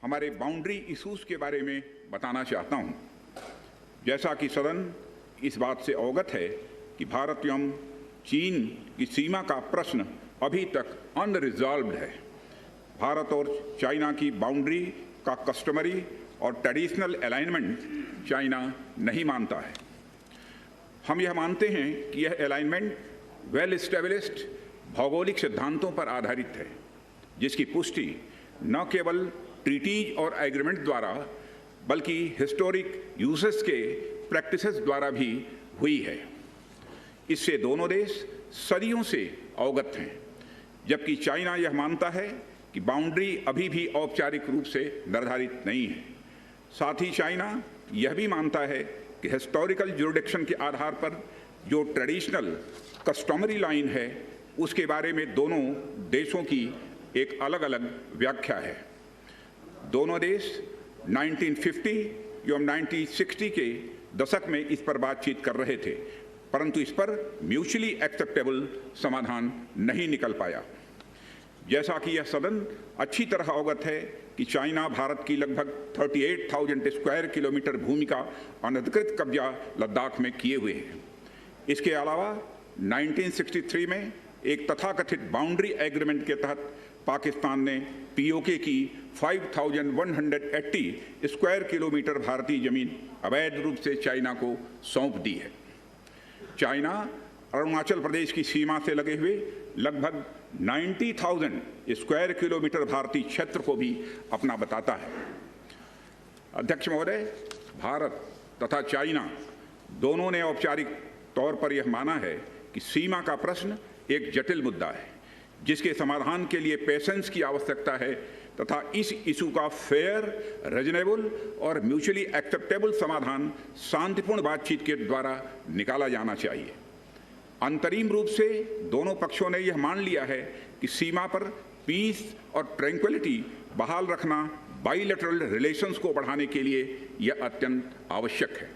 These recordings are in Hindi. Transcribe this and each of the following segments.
हमारे बाउंड्री इश्यूज के बारे में बताना चाहता हूं। जैसा कि सदन इस बात से अवगत है कि भारत एवं चीन की सीमा का प्रश्न अभी तक अनरिजॉल्व्ड है। भारत और चाइना की बाउंड्री का कस्टमरी और ट्रेडिशनल अलाइनमेंट चाइना नहीं मानता है। हम यह मानते हैं कि यह अलाइनमेंट वेल एस्टेब्लिश्ड भौगोलिक सिद्धांतों पर आधारित है, जिसकी पुष्टि न केवल ट्रीटीज और एग्रीमेंट द्वारा बल्कि हिस्टोरिक यूसेस के प्रैक्टिसेस द्वारा भी हुई है। इससे दोनों देश सदियों से अवगत हैं, जबकि चाइना यह मानता है कि बाउंड्री अभी भी औपचारिक रूप से निर्धारित नहीं है। साथ ही चाइना यह भी मानता है कि हिस्टोरिकल ज्यूरिडिक्शन के आधार पर जो ट्रेडिशनल कस्टमरी लाइन है, उसके बारे में दोनों देशों की एक अलग अलग व्याख्या है। दोनों देश 1950 एवं 1960 के दशक में इस पर बातचीत कर रहे थे, परंतु इस पर म्यूचुअली एक्सेप्टेबल समाधान नहीं निकल पाया। जैसा कि यह सदन अच्छी तरह अवगत है कि चाइना भारत की लगभग 38,000 स्क्वायर किलोमीटर भूमि का अनधिकृत कब्जा लद्दाख में किए हुए है। इसके अलावा 1963 में एक तथाकथित बाउंड्री एग्रीमेंट के तहत पाकिस्तान ने पीओके की 5,180 स्क्वायर किलोमीटर भारतीय जमीन अवैध रूप से चाइना को सौंप दी है। चाइना अरुणाचल प्रदेश की सीमा से लगे हुए लगभग 90,000 स्क्वायर किलोमीटर भारतीय क्षेत्र को भी अपना बताता है। अध्यक्ष महोदय, भारत तथा चाइना दोनों ने औपचारिक तौर पर यह माना है कि सीमा का प्रश्न एक जटिल मुद्दा है, जिसके समाधान के लिए पेशेंस की आवश्यकता है तथा इस इशू का फेयर, रीजनेबल और म्यूचुअली एक्सेप्टेबल समाधान शांतिपूर्ण बातचीत के द्वारा निकाला जाना चाहिए। अंतरिम रूप से दोनों पक्षों ने यह मान लिया है कि सीमा पर पीस और ट्रैंक्विलिटी बहाल रखना बाइलेटरल रिलेशंस को बढ़ाने के लिए यह अत्यंत आवश्यक है।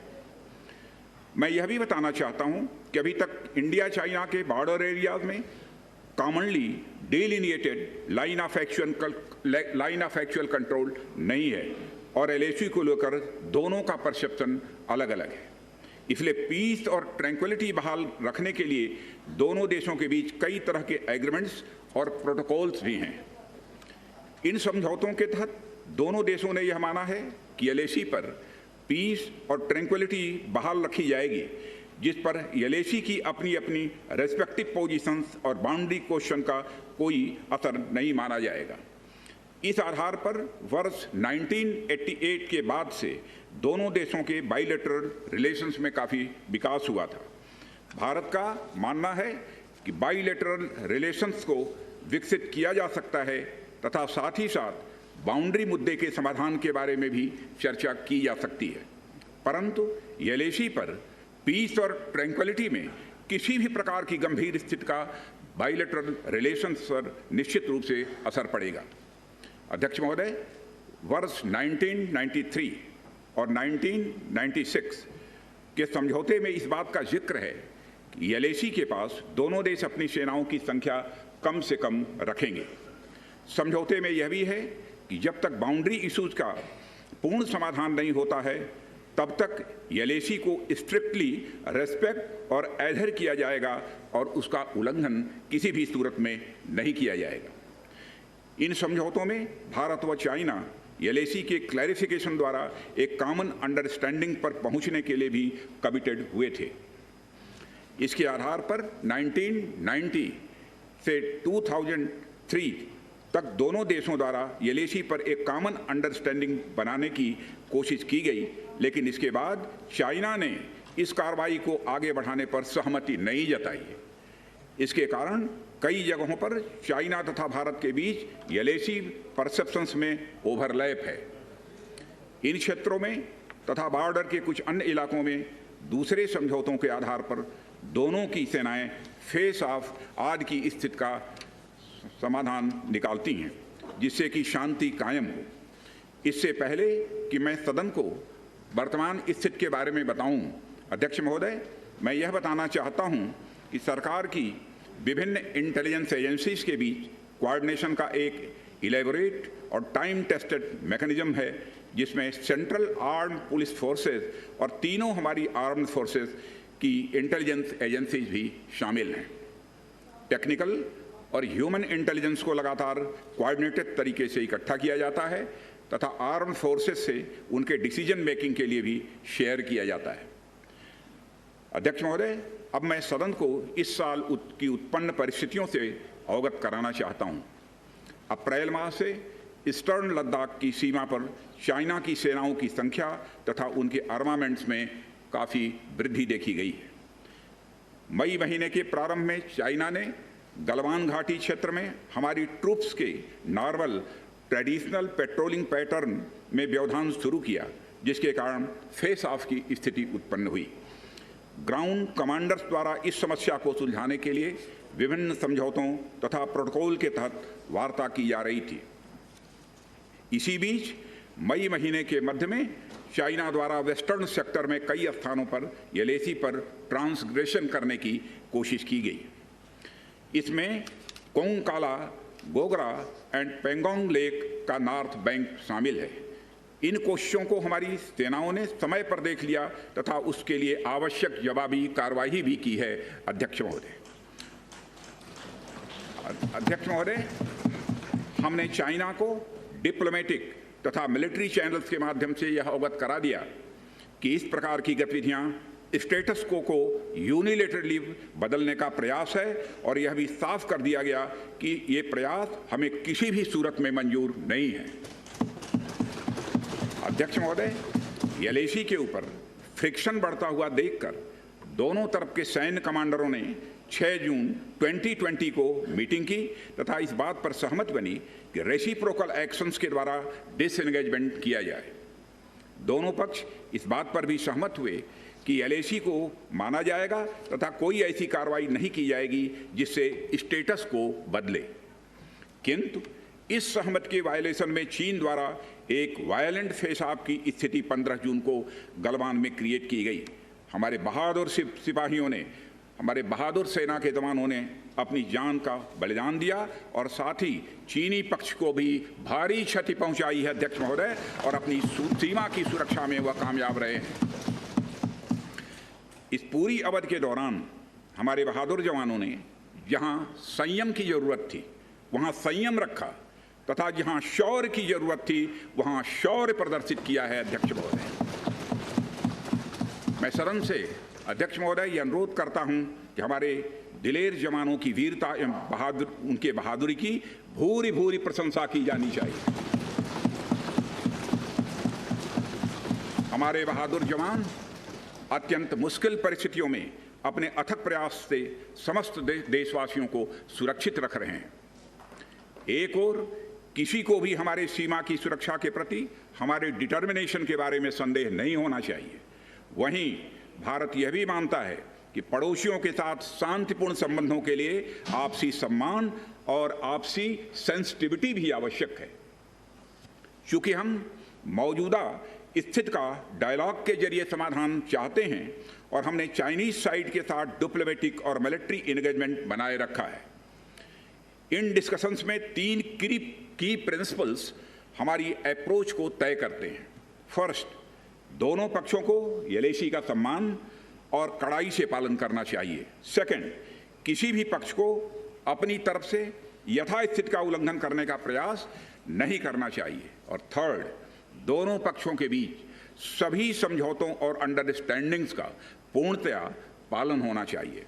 मैं यह भी बताना चाहता हूं कि अभी तक इंडिया चाइना के बॉर्डर एरियाज में commonly delineated line of actual control नहीं है और एलएसी को लेकर दोनों का परसेप्शन अलग अलग है। इसलिए पीस और ट्रैंक्विलिटी बहाल रखने के लिए दोनों देशों के बीच कई तरह के एग्रीमेंट्स और प्रोटोकॉल्स भी हैं। इन समझौतों के तहत दोनों देशों ने यह माना है कि एलएसी पर पीस और ट्रैंक्विलिटी बहाल रखी जाएगी, जिस पर एलएसी की अपनी अपनी रेस्पेक्टिव पोजीशंस और बाउंड्री क्वेश्चन का कोई असर नहीं माना जाएगा। इस आधार पर वर्ष 1988 के बाद से दोनों देशों के बाइलेटरल रिलेशंस में काफ़ी विकास हुआ था। भारत का मानना है कि बाइलेटरल रिलेशंस को विकसित किया जा सकता है तथा साथ ही साथ बाउंड्री मुद्दे के समाधान के बारे में भी चर्चा की जा सकती है, परंतु एलएसी पर पीस और ट्रैंक्विलिटी में किसी भी प्रकार की गंभीर स्थिति का बाइलेटरल रिलेशंस पर निश्चित रूप से असर पड़ेगा। अध्यक्ष महोदय, वर्ष 1993 और 1996 के समझौते में इस बात का जिक्र है कि एलएसी के पास दोनों देश अपनी सेनाओं की संख्या कम से कम रखेंगे। समझौते में यह भी है कि जब तक बाउंड्री इश्यूज का पूर्ण समाधान नहीं होता है, तब तक एलएसी को स्ट्रिक्टली रेस्पेक्ट और एडहेर किया जाएगा और उसका उल्लंघन किसी भी सूरत में नहीं किया जाएगा। इन समझौतों में भारत व चाइना एलएसी के क्लैरिफिकेशन द्वारा एक कॉमन अंडरस्टैंडिंग पर पहुंचने के लिए भी कमिटेड हुए थे। इसके आधार पर 1990 से 2003 तक दोनों देशों द्वारा एलएसी पर एक कॉमन अंडरस्टैंडिंग बनाने की कोशिश की गई, लेकिन इसके बाद चाइना ने इस कार्रवाई को आगे बढ़ाने पर सहमति नहीं जताई। इसके कारण कई जगहों पर चाइना तथा भारत के बीच एलएसी परसेप्शंस में ओवरलैप है। इन क्षेत्रों में तथा बॉर्डर के कुछ अन्य इलाकों में दूसरे समझौतों के आधार पर दोनों की सेनाएं फेस ऑफ आज की स्थिति का समाधान निकालती हैं, जिससे कि शांति कायम हो। इससे पहले कि मैं सदन को वर्तमान स्थिति के बारे में बताऊं, अध्यक्ष महोदय, मैं यह बताना चाहता हूं कि सरकार की विभिन्न इंटेलिजेंस एजेंसीज के बीच कोऑर्डिनेशन का एक इलेबोरेट और टाइम टेस्टेड मैकेनिज्म है जिसमें सेंट्रल आर्म्ड पुलिस फोर्सेस और तीनों हमारी आर्म्ड फोर्सेस की इंटेलिजेंस एजेंसीज भी शामिल हैं। टेक्निकल और ह्यूमन इंटेलिजेंस को लगातार कोऑर्डिनेटेड तरीके से इकट्ठा किया जाता है तथा आर्म्ड फोर्सेस से उनके डिसीजन मेकिंग के लिए भी शेयर किया जाता है। अध्यक्ष महोदय, अब मैं सदन को इस साल की उत्पन्न परिस्थितियों से अवगत कराना चाहता हूं। अप्रैल माह से ईस्टर्न लद्दाख की सीमा पर चाइना की सेनाओं की संख्या तथा उनके आर्मामेंट्स में काफ़ी वृद्धि देखी गई है। मई महीने के प्रारंभ में चाइना ने गलवान घाटी क्षेत्र में हमारी ट्रूप्स के नॉर्मल ट्रेडिशनल पेट्रोलिंग पैटर्न में व्यवधान शुरू किया, जिसके कारण फेस ऑफ की स्थिति उत्पन्न हुई। ग्राउंड कमांडर्स द्वारा इस समस्या को सुलझाने के लिए विभिन्न समझौतों तथा प्रोटोकॉल के तहत वार्ता की जा रही थी। इसी बीच मई महीने के मध्य में चाइना द्वारा वेस्टर्न सेक्टर में कई स्थानों पर एलएसी पर ट्रांसग्रेशन करने की कोशिश की गई। इसमें कोंगकाला, गोगरा एंड पेंगोंग लेक का नॉर्थ बैंक शामिल है। इन कोशिशों को हमारी सेनाओं ने समय पर देख लिया तथा उसके लिए आवश्यक जवाबी कार्रवाई भी की है। अध्यक्ष महोदय, हमने चाइना को डिप्लोमेटिक तथा मिलिट्री चैनल्स के माध्यम से यह अवगत करा दिया कि इस प्रकार की गतिविधियां स्टेटस को यूनिलेटरली बदलने का प्रयास है और यह भी साफ कर दिया गया कि ये प्रयास हमें किसी भी सूरत में मंजूर नहीं है। अध्यक्ष महोदय, एलएसी के ऊपर फ्रिक्शन बढ़ता हुआ देखकर दोनों तरफ के सैन्य कमांडरों ने 6 जून 2020 को मीटिंग की तथा इस बात पर सहमत बनी कि रेसिप्रोकल एक्शंस के द्वारा डिसएंगेजमेंट किया जाए। दोनों पक्ष इस बात पर भी सहमत हुए कि एलएसी को माना जाएगा तथा कोई ऐसी कार्रवाई नहीं की जाएगी जिससे स्टेटस को बदले। किंतु इस सहमति के वायलेशन में चीन द्वारा एक वायलेंट फेस ऑफ की स्थिति 15 जून को गलवान में क्रिएट की गई। हमारे बहादुर सिपाहियों ने, हमारे बहादुर सेना के जवानों ने अपनी जान का बलिदान दिया और साथ ही चीनी पक्ष को भी भारी क्षति पहुंचाई है। अध्यक्ष महोदय, और अपनी सीमा की सुरक्षा में वह कामयाब रहे हैं। इस पूरी अवधि के दौरान हमारे बहादुर जवानों ने जहां संयम की जरूरत थी वहां संयम रखा तथा जहां शौर्य की जरूरत थी वहां शौर्य प्रदर्शित किया है। अध्यक्ष महोदय, मैं सदन से अध्यक्ष महोदय यह अनुरोध करता हूं कि हमारे दिलेर जवानों की वीरता एवं उनके बहादुरी की भूरी भूरी प्रशंसा की जानी चाहिए। हमारे बहादुर जवान अत्यंत मुश्किल परिस्थितियों में अपने अथक प्रयास से समस्त देशवासियों को सुरक्षित रख रहे हैं। एक ओर किसी को भी हमारे सीमा की सुरक्षा के प्रति हमारे डिटर्मिनेशन के बारे में संदेह नहीं होना चाहिए। वहीं भारत यह भी मानता है कि पड़ोसियों के साथ शांतिपूर्ण संबंधों के लिए आपसी सम्मान और आपसी सेंसिटिविटी भी आवश्यक है। चूंकि हम मौजूदा स्थिति का डायलॉग के जरिए समाधान चाहते हैं और हमने चाइनीज साइड के साथ डिप्लोमेटिक और मिलिट्री एंगेजमेंट बनाए रखा है। इन डिस्कशंस में 3 की प्रिंसिपल्स हमारी अप्रोच को तय करते हैं। फर्स्ट, दोनों पक्षों को एलएसी का सम्मान और कड़ाई से पालन करना चाहिए। सेकंड, किसी भी पक्ष को अपनी तरफ से यथास्थिति का उल्लंघन करने का प्रयास नहीं करना चाहिए। और थर्ड, दोनों पक्षों के बीच सभी समझौतों और अंडरस्टैंडिंग्स का पूर्णतया पालन होना चाहिए।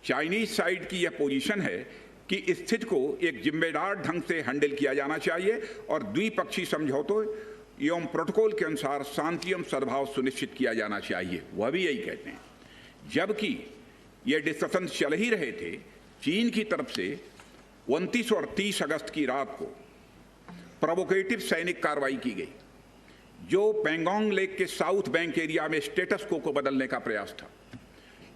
चाइनीज साइड की यह पोजीशन है कि स्थिति को एक जिम्मेदार ढंग से हैंडल किया जाना चाहिए और द्विपक्षीय समझौतों एवं प्रोटोकॉल के अनुसार शांति एवं सद्भाव सुनिश्चित किया जाना चाहिए। वह भी यही कहते हैं। जबकि ये डिस्कशन चल ही रहे थे, चीन की तरफ से 29 और 30 अगस्त की रात को प्रोवोकेटिव सैनिक कार्रवाई की गई, जो पेंगोंग लेक के साउथ बैंक एरिया में स्टेटस को बदलने का प्रयास था।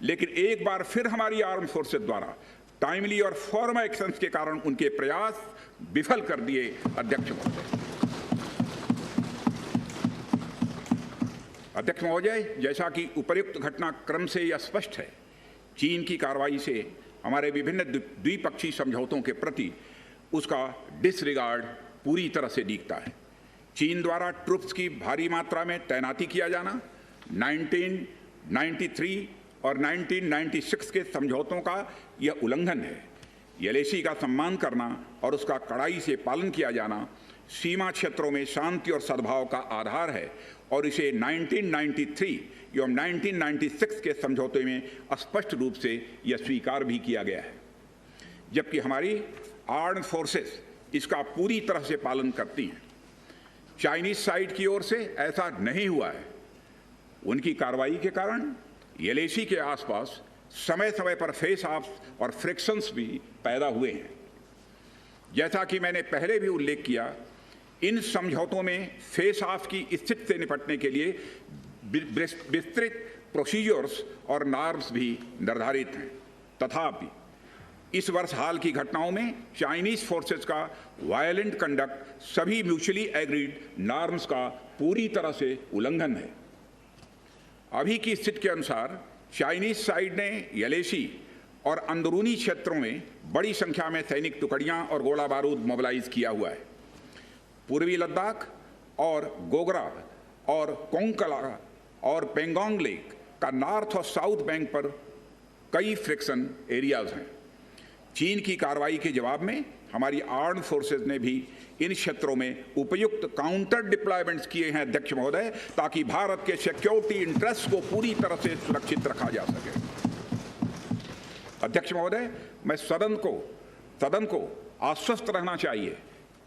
लेकिन एक बार फिर हमारी आर्म फोर्सेस द्वारा टाइमली और फॉर्म एक्शंस के कारण उनके प्रयास विफल कर दिए। अध्यक्ष महोदय, जैसा कि उपर्युक्त घटनाक्रम से यह स्पष्ट है, चीन की कार्रवाई से हमारे विभिन्न द्विपक्षीय समझौतों के प्रति उसका डिसरिगार्ड पूरी तरह से दिखता है। चीन द्वारा ट्रुप्स की भारी मात्रा में तैनाती किया जाना 1993 और 1996 के समझौतों का यह उल्लंघन है। एलएसी का सम्मान करना और उसका कड़ाई से पालन किया जाना सीमा क्षेत्रों में शांति और सद्भाव का आधार है और इसे 1993 एवं 1996 के समझौते में स्पष्ट रूप से यह स्वीकार भी किया गया है, जबकि हमारी आर्म्ड फोर्सेस इसका पूरी तरह से पालन करती हैं। चाइनीज साइड की ओर से ऐसा नहीं हुआ है। उनकी कार्रवाई के कारण एलएसी के आसपास समय समय पर फेस ऑफ और फ्रिक्शंस भी पैदा हुए हैं। जैसा कि मैंने पहले भी उल्लेख किया, इन समझौतों में फेस ऑफ की स्थिति से निपटने के लिए विस्तृत प्रोसीजर्स और नॉर्म्स भी निर्धारित हैं। तथापि इस वर्ष हाल की घटनाओं में चाइनीज फोर्सेस का वायलेंट कंडक्ट सभी म्यूचुअली एग्रीड नॉर्म्स का पूरी तरह से उल्लंघन है। अभी की स्थिति के अनुसार चाइनीज साइड ने एलएसी और अंदरूनी क्षेत्रों में बड़ी संख्या में सैनिक टुकड़ियां और गोला बारूद मोबिलाइज किया हुआ है। पूर्वी लद्दाख और गोगरा और कोंकला और पेंगोंग लेक का नॉर्थ और साउथ बैंक पर कई फ्रिक्शन एरियाज हैं। चीन की कार्रवाई के जवाब में हमारी आर्म्ड फोर्सेज ने भी इन क्षेत्रों में उपयुक्त काउंटर डिप्लॉयमेंट्स किए हैं अध्यक्ष महोदय, ताकि भारत के सिक्योरिटी इंटरेस्ट को पूरी तरह से सुरक्षित रखा जा सके। अध्यक्ष महोदय, मैं सदन को आश्वस्त रहना चाहिए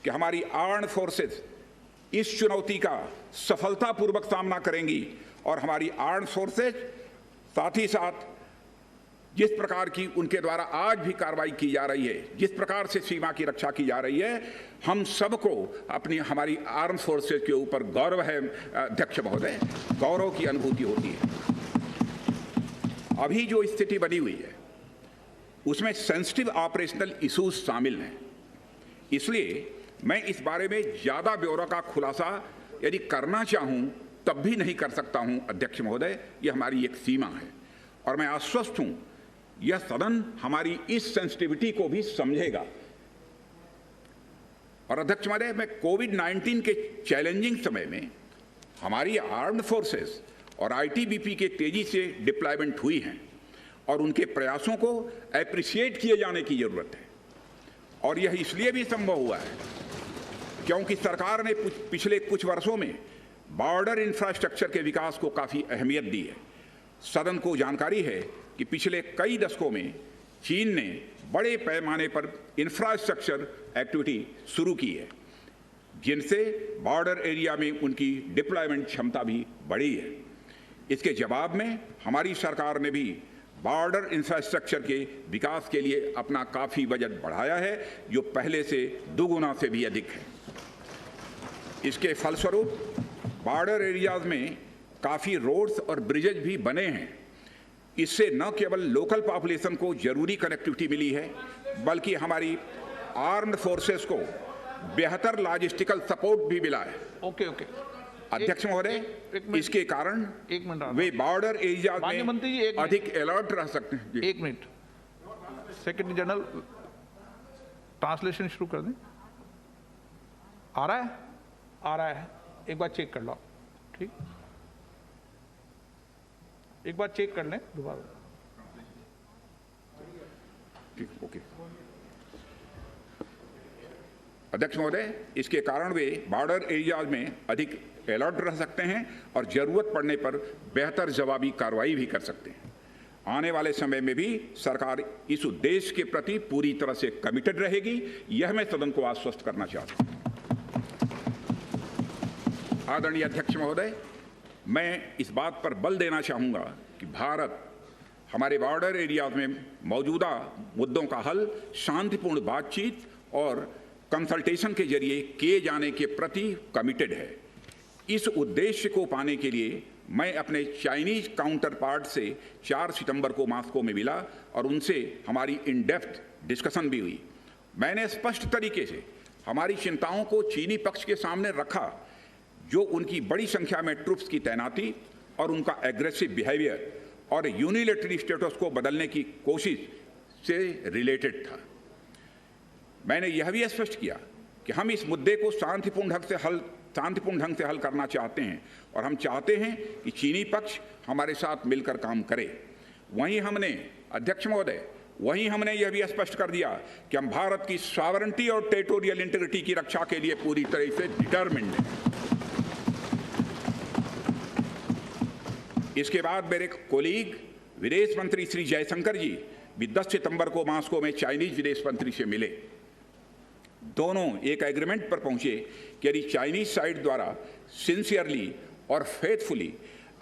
कि हमारी आर्म्ड फोर्सेज इस चुनौती का सफलतापूर्वक सामना करेंगी और हमारी आर्म्ड फोर्सेज साथ ही साथ जिस प्रकार की उनके द्वारा आज भी कार्रवाई की जा रही है, जिस प्रकार से सीमा की रक्षा की जा रही है, हम सबको हमारी आर्म्ड फोर्सेज के ऊपर गौरव है अध्यक्ष महोदय, गौरव की अनुभूति होती है। अभी जो स्थिति बनी हुई है उसमें सेंसिटिव ऑपरेशनल इश्यूज शामिल हैं, इसलिए मैं इस बारे में ज्यादा ब्यौरा का खुलासा यदि करना चाहूं तब भी नहीं कर सकता हूं अध्यक्ष महोदय, यह हमारी एक सीमा है और मैं आश्वस्त हूं यह सदन हमारी इस सेंसिटिविटी को भी समझेगा। और अध्यक्ष महोदय, मैं कोविड-19 के चैलेंजिंग समय में हमारी आर्म्ड फोर्सेस और आईटीबीपी के तेजी से डिप्लॉयमेंट हुई हैं और उनके प्रयासों को एप्रिशिएट किए जाने की जरूरत है। और यह इसलिए भी संभव हुआ है क्योंकि सरकार ने पिछले कुछ वर्षों में बॉर्डर इंफ्रास्ट्रक्चर के विकास को काफी अहमियत दी है। सदन को जानकारी है कि पिछले कई दशकों में चीन ने बड़े पैमाने पर इंफ्रास्ट्रक्चर एक्टिविटी शुरू की है, जिनसे बॉर्डर एरिया में उनकी डिप्लॉयमेंट क्षमता भी बढ़ी है। इसके जवाब में हमारी सरकार ने भी बॉर्डर इंफ्रास्ट्रक्चर के विकास के लिए अपना काफी बजट बढ़ाया है, जो पहले से दोगुना से भी अधिक है। इसके फलस्वरूप बॉर्डर एरियाज में काफी रोड्स और ब्रिजेज भी बने हैं। इससे न केवल लोकल पॉपुलेशन को जरूरी कनेक्टिविटी मिली है, बल्कि हमारी आर्म्ड फोर्सेस को बेहतर लॉजिस्टिकल सपोर्ट भी मिला है। ओके अध्यक्ष महोदय, इसके कारण वे बॉर्डर एरिया में अधिक अलर्ट रह सकते हैं। एक मिनट, सेक्रेटरी जनरल ट्रांसलेशन शुरू कर दें। आ रहा है, एक बार चेक कर लो। ठीक, एक बार चेक कर लें दोबारा। ठीक, ओके। अध्यक्ष महोदय, इसके कारण वे बॉर्डर एरियाज में अधिक अलर्ट रह सकते हैं और जरूरत पड़ने पर बेहतर जवाबी कार्रवाई भी कर सकते हैं। आने वाले समय में भी सरकार इस उद्देश्य के प्रति पूरी तरह से कमिटेड रहेगी, यह मैं सदन को आश्वस्त करना चाहता हूं। आदरणीय अध्यक्ष महोदय, मैं इस बात पर बल देना चाहूंगा कि भारत हमारे बॉर्डर एरियाज में मौजूदा मुद्दों का हल शांतिपूर्ण बातचीत और कंसल्टेशन के जरिए किए जाने के प्रति कमिटेड है। इस उद्देश्य को पाने के लिए मैं अपने चाइनीज काउंटर पार्ट से 4 सितंबर को मॉस्को में मिला और उनसे हमारी इन डेप्थ डिस्कशन भी हुई। मैंने स्पष्ट तरीके से हमारी चिंताओं को चीनी पक्ष के सामने रखा, जो उनकी बड़ी संख्या में ट्रुप्स की तैनाती और उनका एग्रेसिव बिहेवियर और यूनिलैटरल स्टेटस को बदलने की कोशिश से रिलेटेड था। मैंने यह भी स्पष्ट किया कि हम इस मुद्दे को शांतिपूर्ण ढंग से हल करना चाहते हैं और हम चाहते हैं कि चीनी पक्ष हमारे साथ मिलकर काम करे। वहीं हमने, अध्यक्ष महोदय, यह भी स्पष्ट कर दिया कि हम भारत की सॉवरेंटी और टेरिटोरियल इंटीग्रिटी की रक्षा के लिए पूरी तरह से डिटरमिन्ड हैं। इसके बाद मेरे कोलीग विदेश मंत्री श्री जयशंकर जी भी 10 सितंबर को मॉस्को में चाइनीज विदेश मंत्री से मिले। दोनों एक एग्रीमेंट पर पहुंचे कि यदि चाइनीज साइड द्वारा सिंसियरली और फेथफुली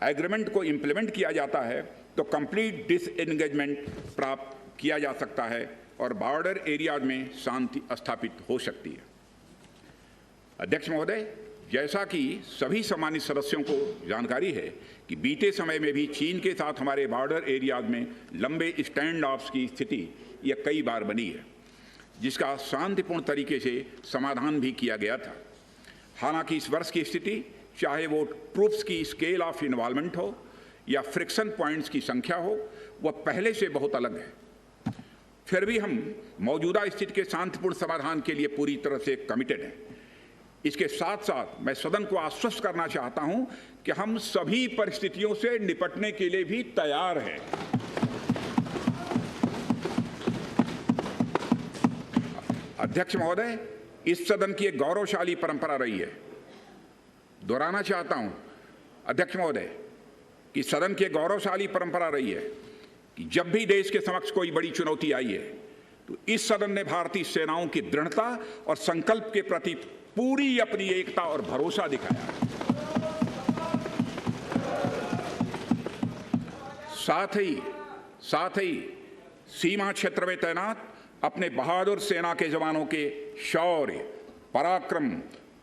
एग्रीमेंट को इंप्लीमेंट किया जाता है तो कंप्लीट डिसएंगेजमेंट प्राप्त किया जा सकता है और बॉर्डर एरियाज में शांति स्थापित हो सकती है। अध्यक्ष महोदय, जैसा कि सभी सम्मानित सदस्यों को जानकारी है कि बीते समय में भी चीन के साथ हमारे बॉर्डर एरियाज में लंबे स्टैंड ऑफ्स की स्थिति यह कई बार बनी है, जिसका शांतिपूर्ण तरीके से समाधान भी किया गया था। हालांकि इस वर्ष की स्थिति, चाहे वो ट्रूप्स की स्केल ऑफ इन्वॉल्वमेंट हो या फ्रिक्शन पॉइंट्स की संख्या हो, वह पहले से बहुत अलग है। फिर भी हम मौजूदा स्थिति के शांतिपूर्ण समाधान के लिए पूरी तरह से कमिटेड हैं। इसके साथ साथ मैं सदन को आश्वस्त करना चाहता हूं कि हम सभी परिस्थितियों से निपटने के लिए भी तैयार हैं। अध्यक्ष महोदय, इस सदन की एक गौरवशाली परंपरा रही है। दोहराना चाहता हूं अध्यक्ष महोदय कि सदन की एक गौरवशाली परंपरा रही है कि जब भी देश के समक्ष कोई बड़ी चुनौती आई है तो इस सदन ने भारतीय सेनाओं की दृढ़ता और संकल्प के प्रति पूरी अपनी एकता और भरोसा दिखाया। साथ ही सीमा क्षेत्र में तैनात अपने बहादुर सेना के जवानों के शौर्य, पराक्रम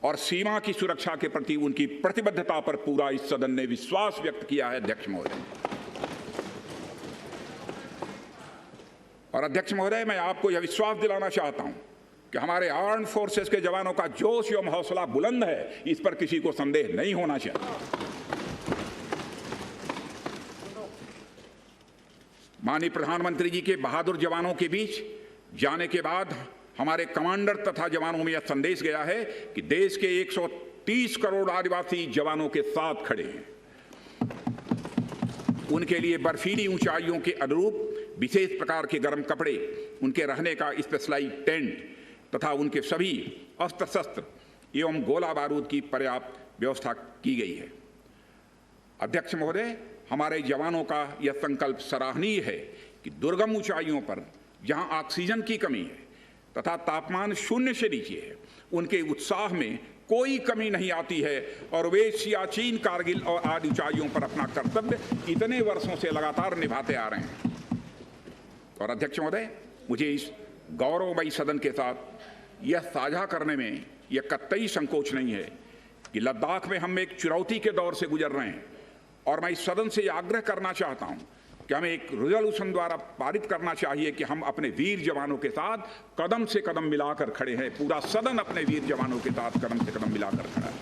और सीमा की सुरक्षा के प्रति उनकी प्रतिबद्धता पर पूरा इस सदन ने विश्वास व्यक्त किया है। अध्यक्ष महोदय और अध्यक्ष महोदय, मैं आपको यह विश्वास दिलाना चाहता हूं कि हमारे आर्म्ड फोर्सेस के जवानों का जोश एवं हौसला बुलंद है, इस पर किसी को संदेह नहीं होना चाहिए। माननीय प्रधानमंत्री जी के बहादुर जवानों के बीच जाने के बाद हमारे कमांडर तथा जवानों में यह संदेश गया है कि देश के 130 करोड़ आदिवासी जवानों के साथ खड़े हैं। उनके लिए बर्फीली ऊंचाइयों के अनुरूप विशेष प्रकार के गर्म कपड़े, उनके रहने का स्पेशलाइज्ड टेंट तथा उनके सभी अस्त्र शस्त्र एवं गोला बारूद की पर्याप्त व्यवस्था की गई है। अध्यक्ष महोदय, हमारे जवानों का यह संकल्प सराहनीय है कि दुर्गम ऊंचाइयों पर जहां ऑक्सीजन की कमी है तथा तापमान 0 से नीचे है, उनके उत्साह में कोई कमी नहीं आती है और वे सियाचिन, कारगिल और आदि ऊंचाइयों पर अपना कर्तव्य इतने वर्षों से लगातार निभाते आ रहे हैं। और अध्यक्ष महोदय, मुझे इस गौरवमयी सदन के साथ यह साझा करने में यह कतई संकोच नहीं है कि लद्दाख में हम एक चुनौती के दौर से गुजर रहे हैं और मैं इस सदन से यह आग्रह करना चाहता हूं कि हमें एक रेजोल्यूशन द्वारा पारित करना चाहिए कि हम अपने वीर जवानों के साथ कदम से कदम मिलाकर खड़े हैं। पूरा सदन अपने वीर जवानों के साथ कदम से कदम मिलाकर खड़ा है,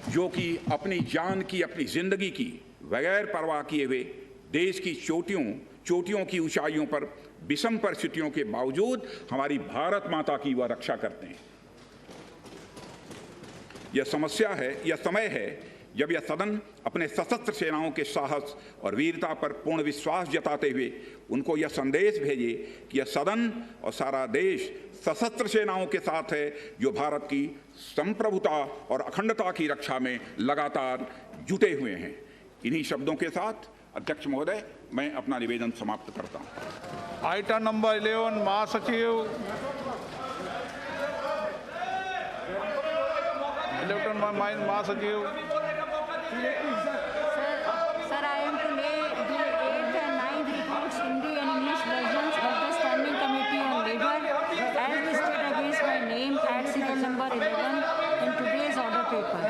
जो कि अपनी जान की, अपनी जिंदगी की बगैर परवाह किए हुए देश की चोटियों की ऊंचाइयों पर विषम परिस्थितियों के बावजूद हमारी भारत माता की वह रक्षा करते हैं। यह समय है जब यह सदन अपने सशस्त्र सेनाओं के साहस और वीरता पर पूर्ण विश्वास जताते हुए उनको यह संदेश भेजे कि यह सदन और सारा देश सशस्त्र सेनाओं के साथ है, जो भारत की संप्रभुता और अखंडता की रक्षा में लगातार जुटे हुए हैं। इन्हीं शब्दों के साथ अध्यक्ष महोदय, मैं अपना निवेदन समाप्त करता हूं। आइटम नंबर 11, महासचिव महासचिव Sir, I am to lay the 8th and 9th reports, Hindi and English versions of the Standing Committee on Labour as listed against my name at serial number 11 in today's order paper.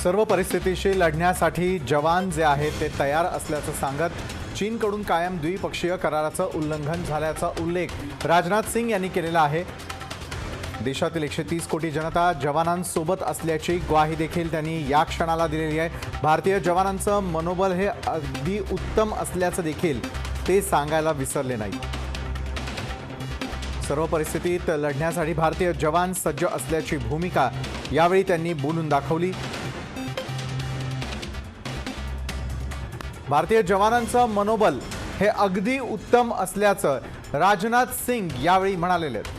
सर्व परिस्थितीशी लढण्यासाठी जवान जे आहेत ते तयार असल्याचं सांगत चीनकडून कायम द्विपक्षीय कराराचं उल्लंघन झाल्याचा उल्लेख राजनाथ सिंग यांनी केलेला आहे। देशातील 130 कोटी जनता जवानांसोबत असल्याची ग्वाही देखील त्यांनी या क्षणाला दिलेली आहे. भारतीय जवानांचं मनोबल हे अगदी उत्तम असल्याचं देखील ते सांगायला विसरले नाही. सर्व परिस्थितीत लढण्यासाठी भारतीय जवान सज्ज असल्याची भूमिका यावेळी त्यांनी बोलून दाखवली. भारतीय जवानांचं मनोबल हे अगदी उत्तम असल्याचं राजनाथ सिंग यावेळी म्हणालेले आहेत.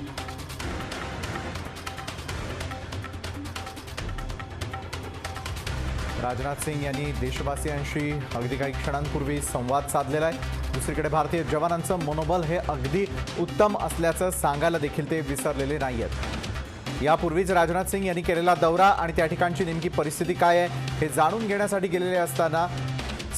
राजनाथ सिंग यांनी देशवासियांशी अगदी काही क्षणांपूर्वी संवाद साधलेला आहे. दुसरीकडे भारतीय जवानांचं मनोबल हे अगदी उत्तम असल्याचं सांगायला देखील ते विसरलेले नाही आहेत. यापूर्वीच राजनाथ सिंग यांनी केलेला दौरा आणि त्या ठिकाणची नेमकी परिस्थिती काय आहे हे जाणून घेण्यासाठी गेलेले असताना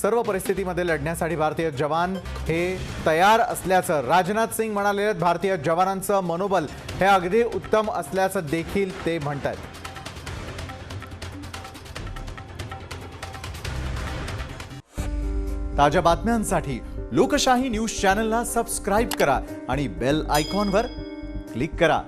सर्व परिस्थितीमध्ये लढण्यासाठी भारतीय जवान हे तयार असल्याचं राजनाथ सिंग म्हणाले आहेत. भारतीय जवानांचं मनोबल हे अगदी उत्तम असल्याचं देखील ते म्हणतात. ताज्या बातम्यांसाठी लोकशाही न्यूज चॅनलला सबस्क्राईब करा आणि बेल आयकॉनवर क्लिक करा.